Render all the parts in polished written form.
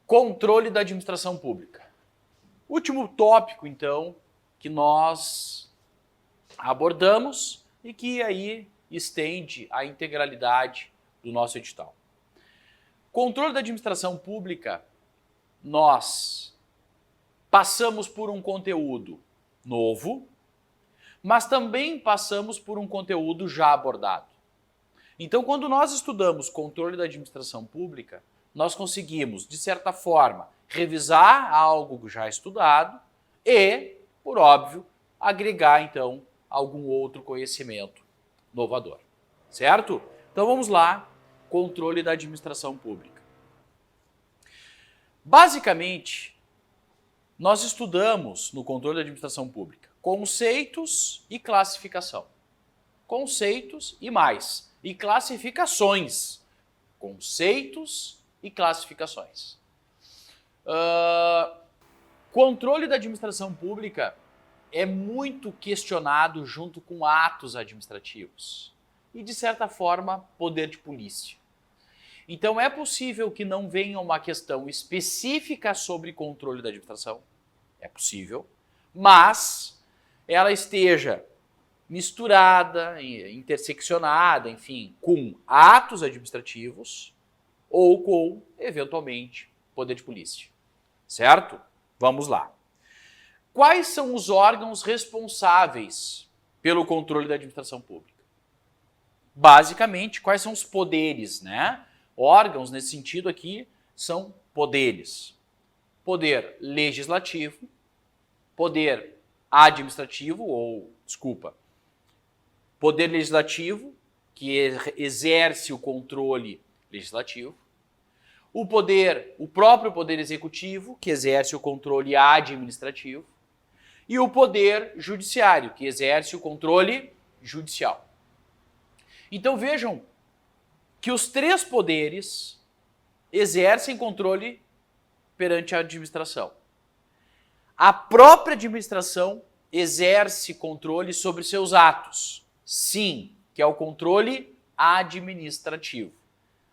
Controle da administração pública. Último tópico, então, que nós abordamos e que aí estende a integralidade do nosso edital. Controle da administração pública, nós passamos por um conteúdo novo, mas também passamos por um conteúdo já abordado. Então, quando nós estudamos controle da administração pública, nós conseguimos, de certa forma, revisar algo já estudado e, por óbvio, agregar, então, algum outro conhecimento inovador. Certo? Então, vamos lá. Controle da administração pública. Basicamente, nós estudamos no controle da administração pública conceitos e classificação. Conceitos e mais. E classificações. Conceitos e classificações. Controle da administração pública é muito questionado junto com atos administrativos e, de certa forma, poder de polícia. Então, é possível que não venha uma questão específica sobre controle da administração, é possível, mas ela esteja misturada, interseccionada, enfim, com atos administrativos ou com, eventualmente, poder de polícia. Certo? Vamos lá. Quais são os órgãos responsáveis pelo controle da administração pública? Basicamente, quais são os poderes, né? Órgãos, nesse sentido aqui, são poderes. Poder legislativo, poder administrativo, poder legislativo, que exerce o controle legislativo, o próprio poder executivo, que exerce o controle administrativo, e o poder judiciário, que exerce o controle judicial. Então vejam que os três poderes exercem controle perante a administração. A própria administração exerce controle sobre seus atos. Sim, que é o controle administrativo.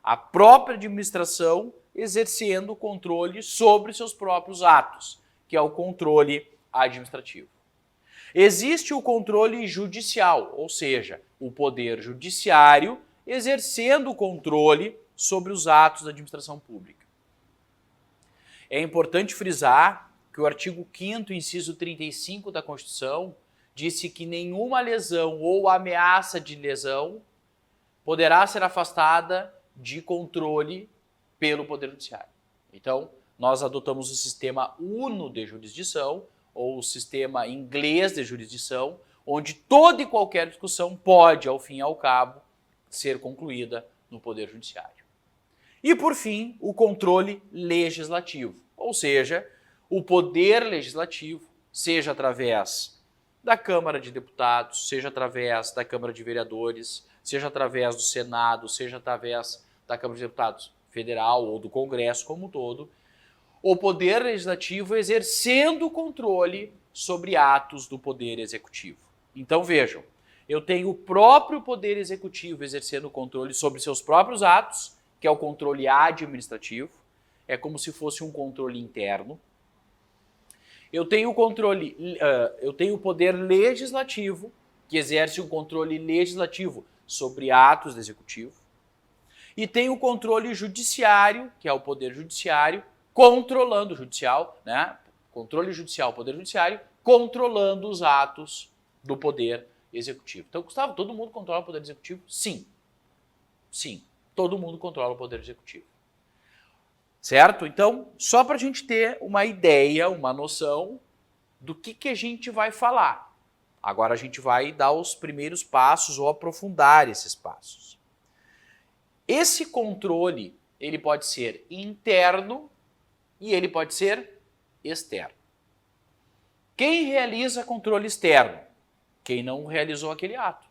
A própria administração exercendo o controle sobre seus próprios atos, que é o controle administrativo. Existe o controle judicial, ou seja, o poder judiciário exercendo o controle sobre os atos da administração pública. É importante frisar que o artigo 5º, inciso 35 da Constituição, disse que nenhuma lesão ou ameaça de lesão poderá ser afastada de controle pelo Poder Judiciário. Então, nós adotamos o sistema uno de jurisdição, ou o sistema inglês de jurisdição, onde toda e qualquer discussão pode, ao fim e ao cabo, ser concluída no Poder Judiciário. E, por fim, o controle legislativo, ou seja, o Poder Legislativo, seja através da Câmara de Deputados, seja através da Câmara de Vereadores, seja através do Senado, seja através da Câmara de Deputados Federal ou do Congresso como um todo, o Poder Legislativo exercendo o controle sobre atos do Poder Executivo. Então vejam, eu tenho o próprio Poder Executivo exercendo o controle sobre seus próprios atos, que é o controle administrativo, é como se fosse um controle interno. Eu tenho o Poder Legislativo, que exerce um controle legislativo sobre atos do Executivo, e tenho o controle judiciário, que é o Poder Judiciário, controlando o judicial, né? Controle judicial, Poder Judiciário, controlando os atos do Poder Executivo. Então, Gustavo, todo mundo controla o Poder Executivo? Sim. Sim, todo mundo controla o Poder Executivo. Certo? Então, só para a gente ter uma ideia, uma noção do que a gente vai falar. Agora a gente vai dar os primeiros passos ou aprofundar esses passos. Esse controle, ele pode ser interno e ele pode ser externo. Quem realiza controle externo? Quem não realizou aquele ato.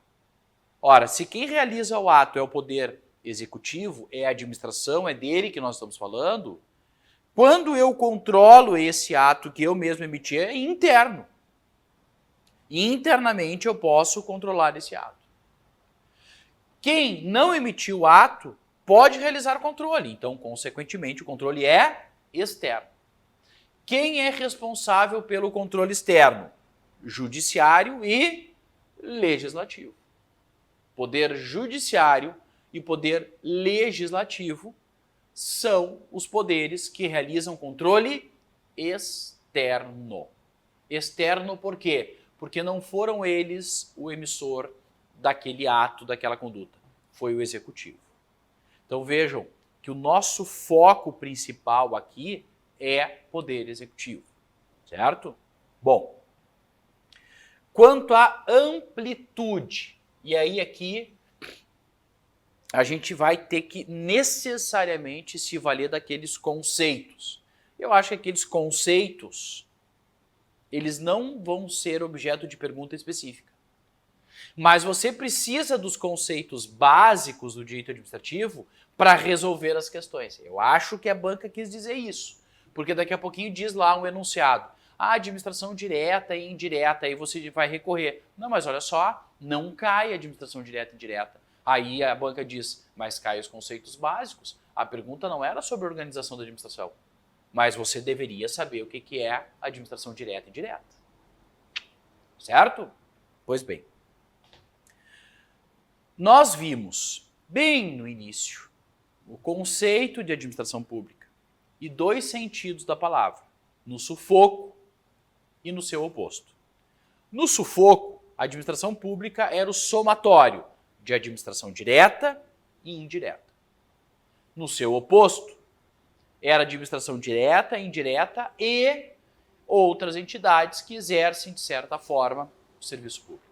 Ora, se quem realiza o ato é o Poder Executivo, é a administração, é dele que nós estamos falando, quando eu controlo esse ato que eu mesmo emiti, é interno. Internamente eu posso controlar esse ato. Quem não emitiu o ato pode realizar controle, então, consequentemente, o controle é externo. Quem é responsável pelo controle externo? Judiciário e legislativo. Poder judiciário e poder legislativo são os poderes que realizam controle externo. Externo por quê? Porque não foram eles o emissor daquele ato, daquela conduta. Foi o executivo. Então vejam que o nosso foco principal aqui é poder executivo, certo? Bom, quanto à amplitude, e aí aqui a gente vai ter que necessariamente se valer daqueles conceitos. Eu acho que aqueles conceitos, eles não vão ser objeto de pergunta específica. Mas você precisa dos conceitos básicos do direito administrativo para resolver as questões. Eu acho que a banca quis dizer isso, porque daqui a pouquinho diz lá um enunciado. A administração direta e indireta, aí você vai recorrer. Não, mas olha só, não cai a administração direta e indireta. Aí a banca diz, mas cai os conceitos básicos. A pergunta não era sobre a organização da administração, mas você deveria saber o que é administração direta e indireta. Certo? Pois bem. Nós vimos, bem no início, o conceito de administração pública e dois sentidos da palavra, no sufoco e no seu oposto. No sufoco, a administração pública era o somatório de administração direta e indireta. No seu oposto, era administração direta, indireta e outras entidades que exercem, de certa forma, o serviço público.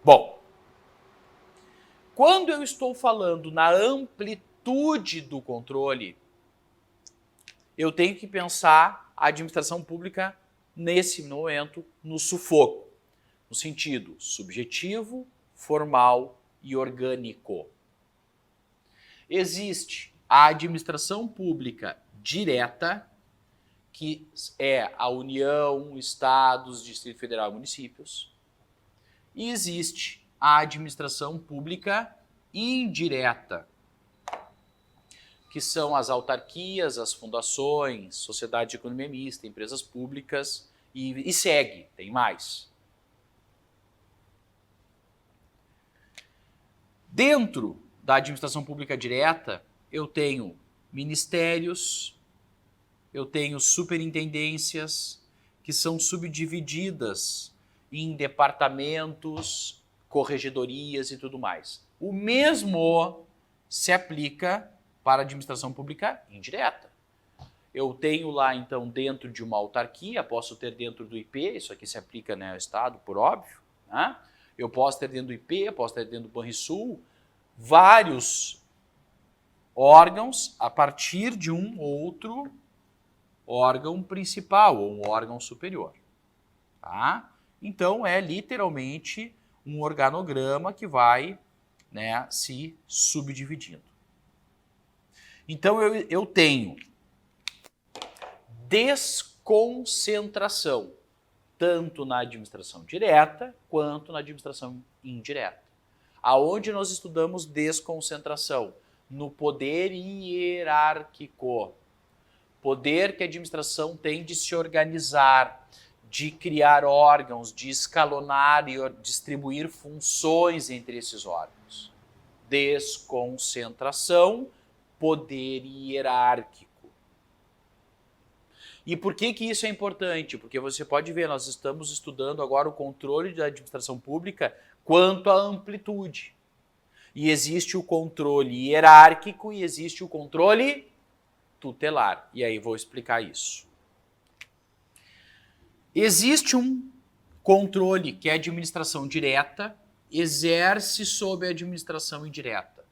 Bom, quando eu estou falando na amplitude do controle, eu tenho que pensar a administração pública, nesse momento, no sufoco, no sentido subjetivo, formal e orgânico. Existe a administração pública direta, que é a União, Estados, Distrito Federal e municípios, e existe a administração pública indireta, que são as autarquias, as fundações, sociedade de economia mista, empresas públicas e segue, tem mais. Dentro da administração pública direta, eu tenho ministérios, eu tenho superintendências, que são subdivididas em departamentos, corregedorias e tudo mais. O mesmo se aplica para a administração pública indireta. Eu tenho lá, então, dentro de uma autarquia, posso ter dentro do IP, isso aqui se aplica, né, ao Estado, por óbvio, né? Eu posso ter dentro do IP, posso ter dentro do Banrisul, vários órgãos a partir de um outro órgão principal ou um órgão superior. Tá? Então, é literalmente um organograma que vai, né, se subdividindo. Então, eu tenho desconcentração, tanto na administração direta quanto na administração indireta. Aonde nós estudamos desconcentração? No poder hierárquico. Poder que a administração tem de se organizar, de criar órgãos, de escalonar e distribuir funções entre esses órgãos. Desconcentração, poder hierárquico. E por que isso é importante? Porque você pode ver, nós estamos estudando agora o controle da administração pública quanto à amplitude. E existe o controle hierárquico e existe o controle tutelar. E aí vou explicar isso. Existe um controle que é a administração direta, exerce sobre a administração indireta.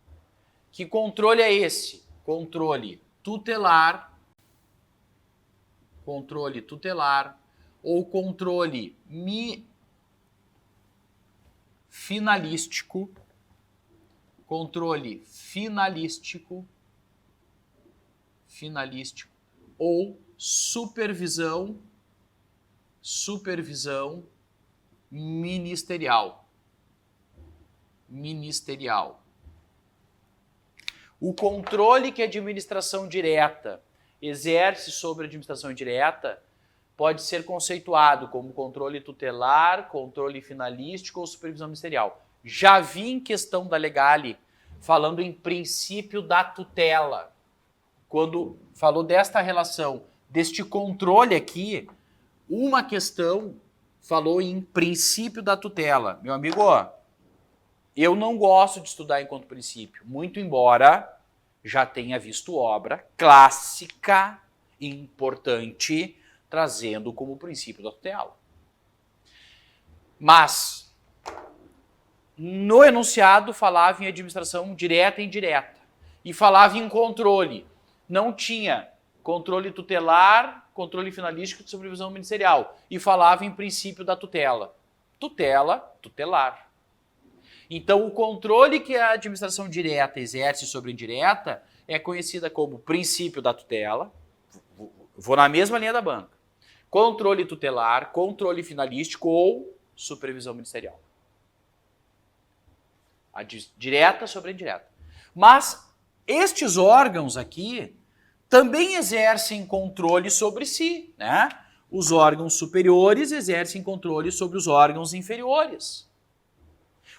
Que controle é esse? Controle tutelar ou controle finalístico, ou supervisão ministerial. O controle que a administração direta exerce sobre a administração indireta pode ser conceituado como controle tutelar, controle finalístico ou supervisão ministerial. Já vi em questão da Legale falando em princípio da tutela. Quando falou desta relação, deste controle aqui, uma questão falou em princípio da tutela. Meu amigo, eu não gosto de estudar enquanto princípio, muito embora já tenha visto obra clássica, importante, trazendo como princípio da tutela. Mas, no enunciado, falava em administração direta e indireta. E falava em controle. Não tinha controle tutelar, controle finalístico de supervisão ministerial. E falava em princípio da tutela. Tutela, tutelar. Então, o controle que a administração direta exerce sobre a indireta é conhecida como princípio da tutela. Vou na mesma linha da banca. Controle tutelar, controle finalístico ou supervisão ministerial. A direta sobre a indireta. Mas estes órgãos aqui também exercem controle sobre si, né? Os órgãos superiores exercem controle sobre os órgãos inferiores.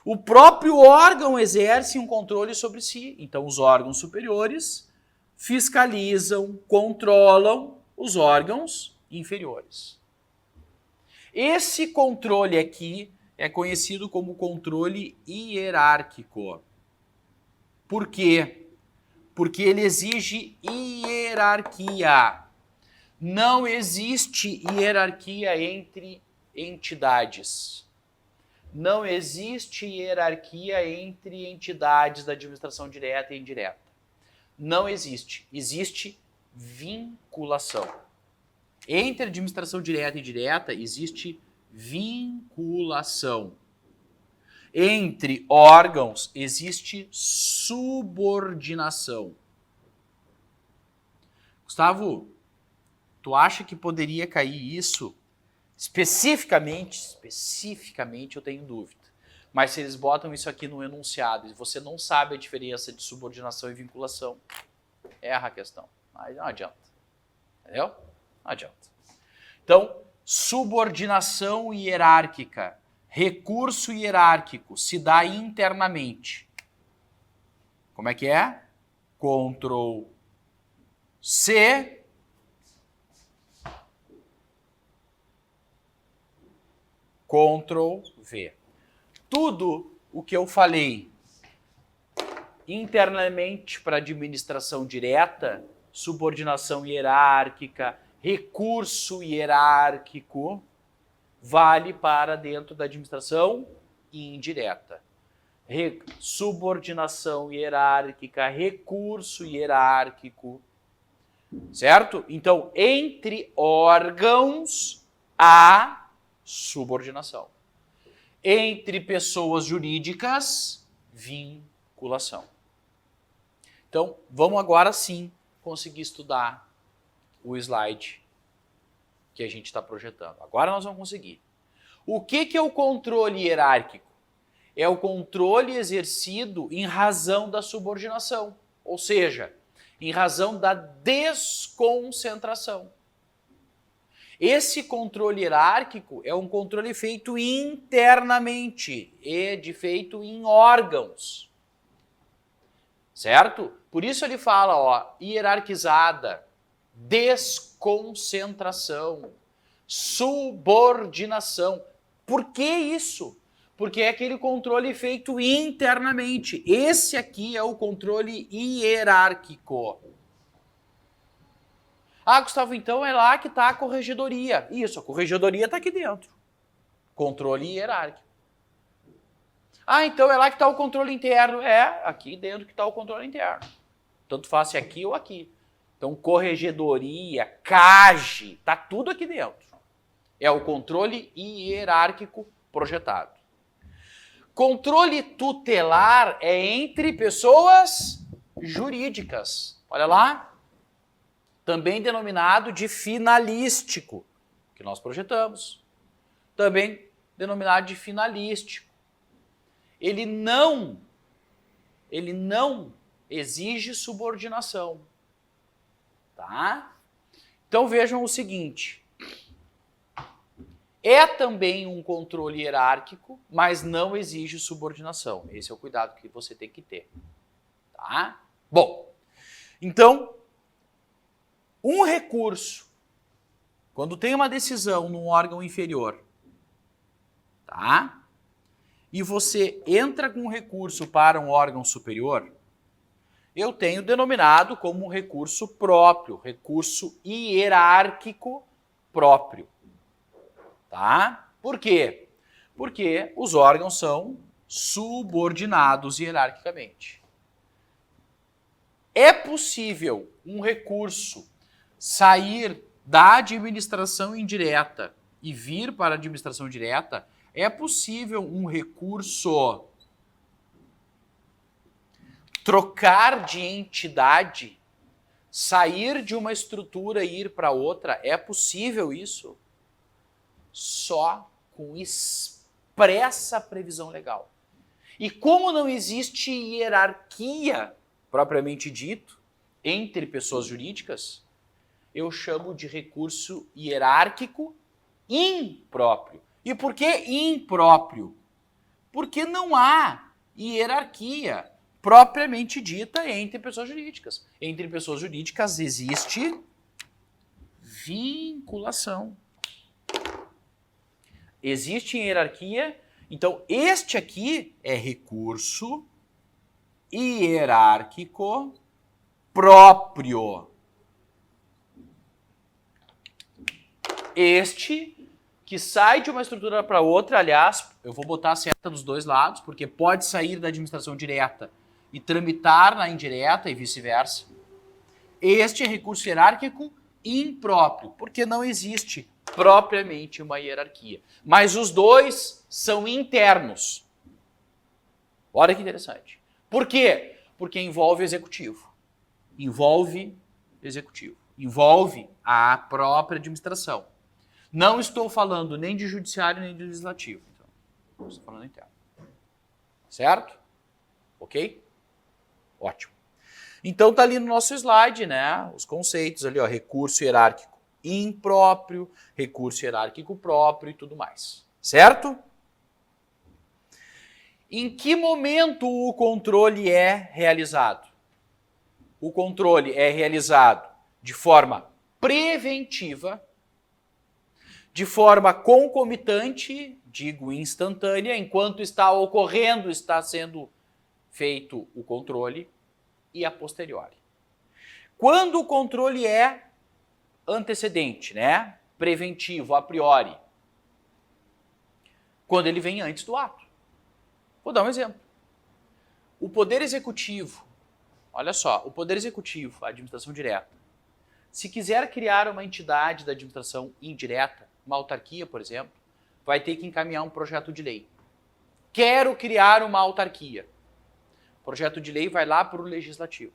O próprio órgão exerce um controle sobre si. Então, os órgãos superiores fiscalizam, controlam os órgãos inferiores. Esse controle aqui é conhecido como controle hierárquico. Por quê? Porque ele exige hierarquia. Não existe hierarquia entre entidades. Não existe hierarquia entre entidades da administração direta e indireta. Não existe. Existe vinculação. Entre administração direta e indireta existe vinculação. Entre órgãos existe subordinação. Gustavo, tu acha que poderia cair isso? Especificamente eu tenho dúvida. Mas se eles botam isso aqui no enunciado e você não sabe a diferença de subordinação e vinculação, erra a questão. Mas não adianta. Entendeu? Não adianta. Então, subordinação hierárquica, recurso hierárquico, se dá internamente. Como é que é? Ctrl C, Ctrl V. Tudo o que eu falei internamente para administração direta, subordinação hierárquica, recurso hierárquico, vale para dentro da administração indireta. Subordinação hierárquica, recurso hierárquico, certo? Então, entre órgãos, há subordinação. Entre pessoas jurídicas, vinculação. Então, vamos agora sim conseguir estudar o slide que a gente está projetando. Agora nós vamos conseguir. O que é o controle hierárquico? É o controle exercido em razão da subordinação, ou seja, em razão da desconcentração. Esse controle hierárquico é um controle feito internamente e feito em órgãos. Certo? Por isso ele fala, ó, hierarquizada, desconcentração, subordinação. Por que isso? Porque é aquele controle feito internamente. Esse aqui é o controle hierárquico. Ah, Gustavo, então é lá que está a corregedoria. Isso, a corregedoria está aqui dentro. Controle hierárquico. Ah, então é lá que está o controle interno. É, aqui dentro que está o controle interno. Tanto faz se aqui ou aqui. Então, corregedoria, CAGE, está tudo aqui dentro. É o controle hierárquico projetado. Controle tutelar é entre pessoas jurídicas. Olha lá. Também denominado de finalístico, que nós projetamos. Também denominado de finalístico. Ele não exige subordinação. Tá? Então vejam o seguinte, é também um controle hierárquico, mas não exige subordinação. Esse é o cuidado que você tem que ter. Tá? Bom, então, um recurso, quando tem uma decisão num órgão inferior, tá? E você entra com um recurso para um órgão superior, eu tenho denominado como um recurso próprio, recurso hierárquico próprio. Tá? Por quê? Porque os órgãos são subordinados hierarquicamente. É possível um recurso sair da administração indireta e vir para a administração direta? É possível um recurso trocar de entidade, sair de uma estrutura e ir para outra? É possível isso? Só com expressa previsão legal. E como não existe hierarquia, propriamente dito, entre pessoas jurídicas, eu chamo de recurso hierárquico impróprio. E por que impróprio? Porque não há hierarquia propriamente dita entre pessoas jurídicas. Entre pessoas jurídicas existe vinculação. Existe hierarquia, então este aqui é recurso hierárquico próprio. Este que sai de uma estrutura para outra, aliás, eu vou botar a seta dos dois lados, porque pode sair da administração direta e tramitar na indireta e vice-versa. Este é recurso hierárquico impróprio, porque não existe propriamente uma hierarquia. Mas os dois são internos. Olha que interessante. Por quê? Porque envolve executivo. Envolve executivo. Envolve a própria administração. Não estou falando nem de judiciário nem de legislativo. Então, estou falando interno. Certo? Ok? Ótimo. Então tá ali no nosso slide, né? Os conceitos ali, ó, recurso hierárquico impróprio, recurso hierárquico próprio e tudo mais. Certo? Em que momento o controle é realizado? O controle é realizado de forma preventiva, de forma concomitante, digo instantânea, enquanto está ocorrendo, está sendo feito o controle, e a posteriori. Quando o controle é antecedente, né? Preventivo, a priori. Quando ele vem antes do ato. Vou dar um exemplo. O Poder Executivo, olha só, o Poder Executivo, a administração direta, se quiser criar uma entidade da administração indireta, uma autarquia, por exemplo, vai ter que encaminhar um projeto de lei. Quero criar uma autarquia. O projeto de lei vai lá para o Legislativo.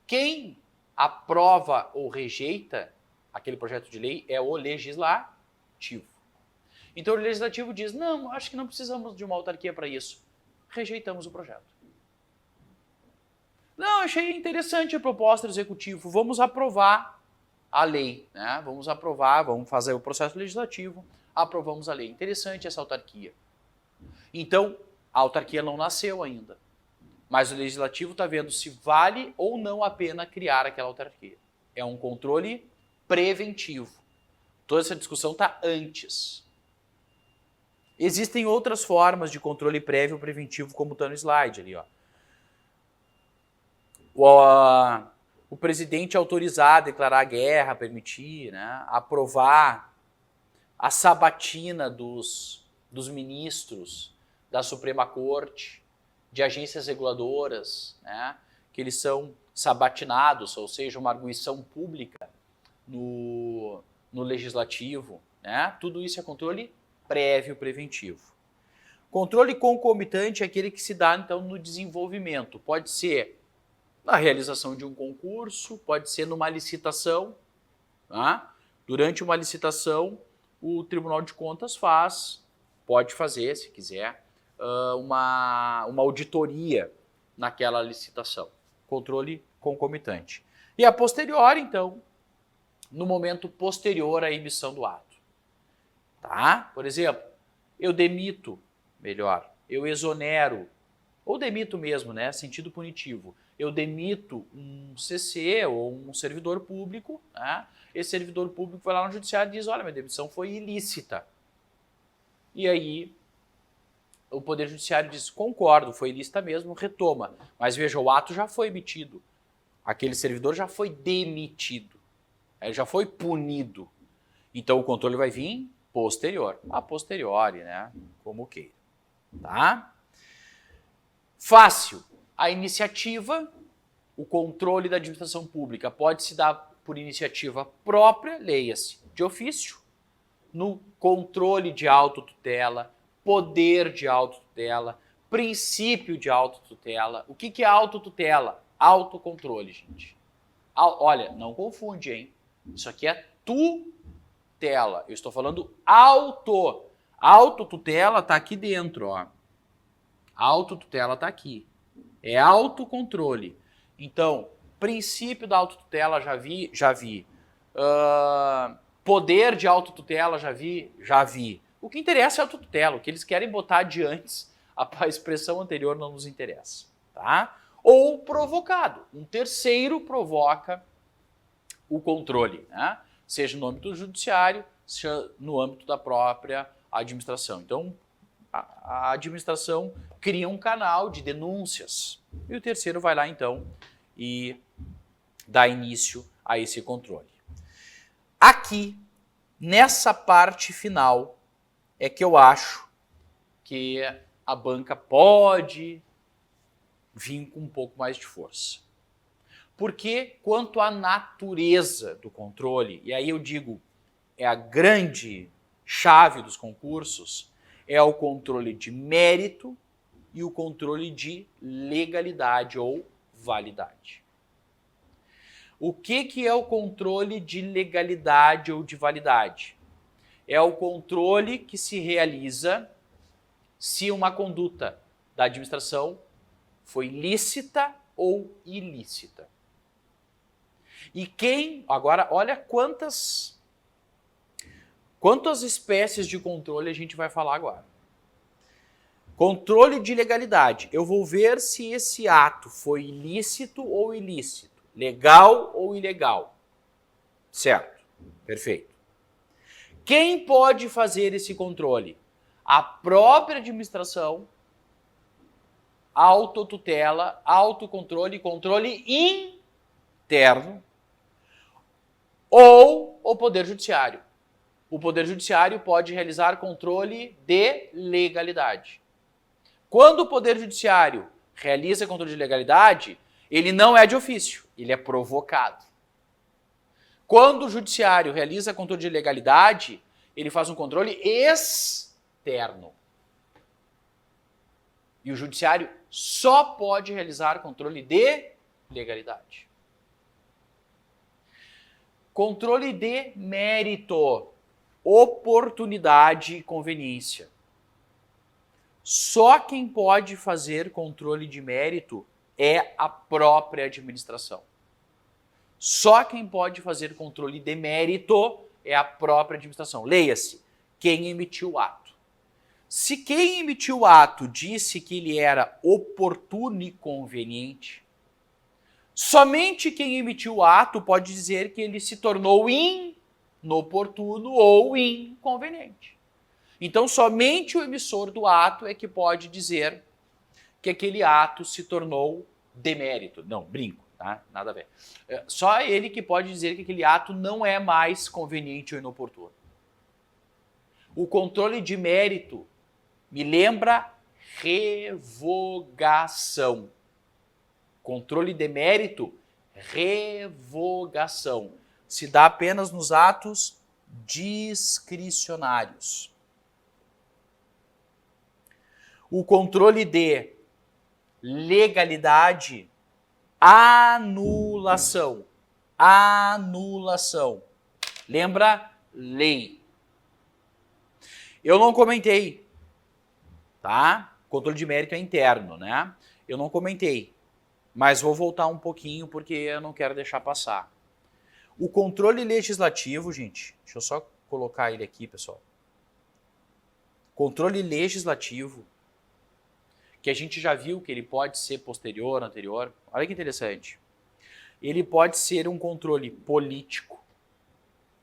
Quem aprova ou rejeita aquele projeto de lei é o Legislativo. Então o Legislativo diz, não, acho que não precisamos de uma autarquia para isso. Rejeitamos o projeto. Não, achei interessante a proposta do Executivo, vamos aprovar a lei, né? Vamos aprovar, vamos fazer o processo legislativo, aprovamos a lei. Interessante essa autarquia. Então, a autarquia não nasceu ainda, mas o Legislativo está vendo se vale ou não a pena criar aquela autarquia. É um controle preventivo. Toda essa discussão está antes. Existem outras formas de controle prévio preventivo, como está no slide ali, ó. O presidente autorizar, declarar guerra, permitir, né, aprovar a sabatina dos ministros da Suprema Corte, de agências reguladoras, né, que eles são sabatinados, ou seja, uma arguição pública no legislativo. Né, tudo isso é controle prévio preventivo. Controle concomitante é aquele que se dá, então, no desenvolvimento. Pode ser na realização de um concurso, pode ser numa licitação. Tá? Durante uma licitação, o Tribunal de Contas pode fazer, se quiser, uma auditoria naquela licitação. Controle concomitante. E a posteriori, então, no momento posterior à emissão do ato. Tá? Por exemplo, eu demito, melhor, eu exonero, ou demito mesmo, né? Sentido punitivo. Eu demito um CC ou um servidor público, né? Esse servidor público vai lá no judiciário e diz, olha, minha demissão foi ilícita. E aí o Poder Judiciário diz, concordo, foi ilícita mesmo, retoma. Mas veja, o ato já foi emitido. Aquele servidor já foi demitido. Ele já foi punido. Então o controle vai vir posterior. A posteriori, né? Como queira. Tá? Fácil. A iniciativa, o controle da administração pública pode se dar por iniciativa própria, leia-se, de ofício, no controle de autotutela, poder de autotutela, princípio de autotutela. O que é autotutela? Autocontrole, gente. Olha, não confunde, hein? Isso aqui é tutela. Eu estou falando auto. Autotutela está aqui dentro, ó. Autotutela está aqui. É autocontrole. Então, princípio da autotutela, já vi. Poder de autotutela, já vi. O que interessa é a autotutela. O que eles querem botar adiante, a expressão anterior não nos interessa. Tá? Ou provocado. Um terceiro provoca o controle, né? Seja no âmbito judiciário, seja no âmbito da própria administração. Então, a administração cria um canal de denúncias. E o terceiro vai lá, então, e dá início a esse controle. Aqui, nessa parte final, é que eu acho que a banca pode vir com um pouco mais de força. Porque, quanto à natureza do controle, e aí eu digo, é a grande chave dos concursos, é o controle de mérito e o controle de legalidade ou validade. O que é o controle de legalidade ou de validade? É o controle que se realiza se uma conduta da administração foi lícita ou ilícita. E agora, olha quantas espécies de controle a gente vai falar agora. Controle de legalidade. Eu vou ver se esse ato foi ilícito ou ilícito, legal ou ilegal. Certo, perfeito. Quem pode fazer esse controle? A própria administração, autotutela, autocontrole e controle interno, ou o Poder Judiciário. O Poder Judiciário pode realizar controle de legalidade. Quando o Poder Judiciário realiza controle de legalidade, ele não é de ofício, ele é provocado. Quando o Judiciário realiza controle de legalidade, ele faz um controle externo. E o Judiciário só pode realizar controle de legalidade. Controle de mérito, oportunidade e conveniência. Só quem pode fazer controle de mérito é a própria administração. Só quem pode fazer controle de mérito é a própria administração. Leia-se, quem emitiu o ato. Se quem emitiu o ato disse que ele era oportuno e conveniente, somente quem emitiu o ato pode dizer que ele se tornou inoportuno ou inconveniente. Então, somente o emissor do ato é que pode dizer que aquele ato se tornou demérito. Não, brinco, tá? Nada a ver. Só ele que pode dizer que aquele ato não é mais conveniente ou inoportuno. O controle de mérito me lembra revogação. Controle de mérito, revogação. Se dá apenas nos atos discricionários. O controle de legalidade, anulação. Anulação. Lembra? Lei. Eu não comentei, tá? O controle de mérito é interno, né? Eu não comentei, mas vou voltar um pouquinho porque eu não quero deixar passar. O controle legislativo, gente, deixa eu só colocar ele aqui, pessoal. Controle legislativo, que a gente já viu que ele pode ser posterior, anterior. Olha que interessante. Ele pode ser um controle político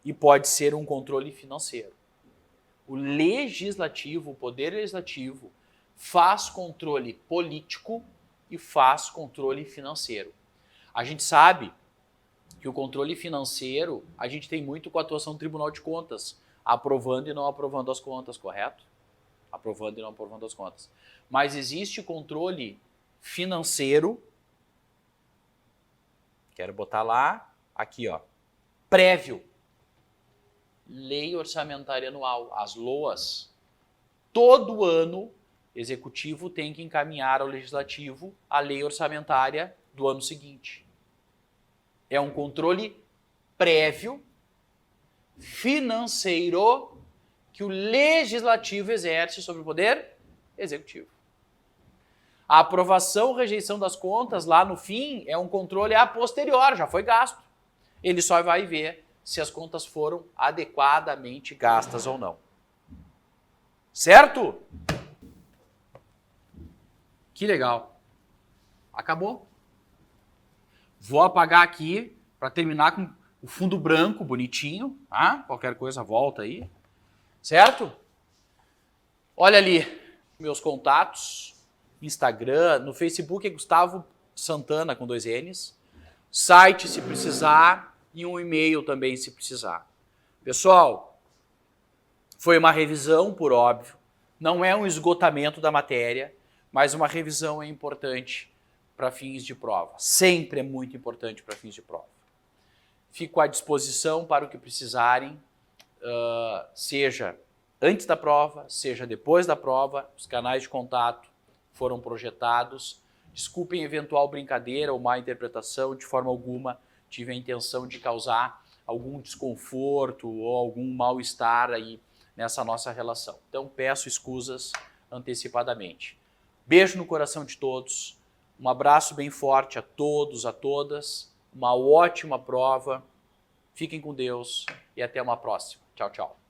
e pode ser um controle financeiro. O legislativo, o poder legislativo, faz controle político e faz controle financeiro. A gente sabe que o controle financeiro, a gente tem muito com a atuação do Tribunal de Contas, aprovando e não aprovando as contas, correto? Aprovando e não aprovando as contas. Mas existe controle financeiro, quero botar lá, aqui ó, prévio. Lei Orçamentária Anual, as LOAs. Todo ano, o Executivo tem que encaminhar ao Legislativo a lei orçamentária do ano seguinte. É um controle prévio, financeiro, que o Legislativo exerce sobre o Poder Executivo. A aprovação ou rejeição das contas lá no fim é um controle a posterior, já foi gasto. Ele só vai ver se as contas foram adequadamente gastas ou não. Certo? Que legal. Acabou. Vou apagar aqui para terminar com o fundo branco bonitinho. Tá? Qualquer coisa volta aí. Certo? Olha ali meus contatos. Instagram, no Facebook é Gustavo Santana com 2 N's. Site se precisar e um e-mail também se precisar. Pessoal, foi uma revisão, por óbvio. Não é um esgotamento da matéria, mas uma revisão é importante para fins de prova. Sempre é muito importante para fins de prova. Fico à disposição para o que precisarem, seja antes da prova, seja depois da prova. Os canais de contato foram projetados. Desculpem eventual brincadeira ou má interpretação, de forma alguma tive a intenção de causar algum desconforto ou algum mal-estar aí nessa nossa relação. Então peço escusas antecipadamente. Beijo no coração de todos, um abraço bem forte a todos, a todas, uma ótima prova, fiquem com Deus e até uma próxima. Tchau, tchau.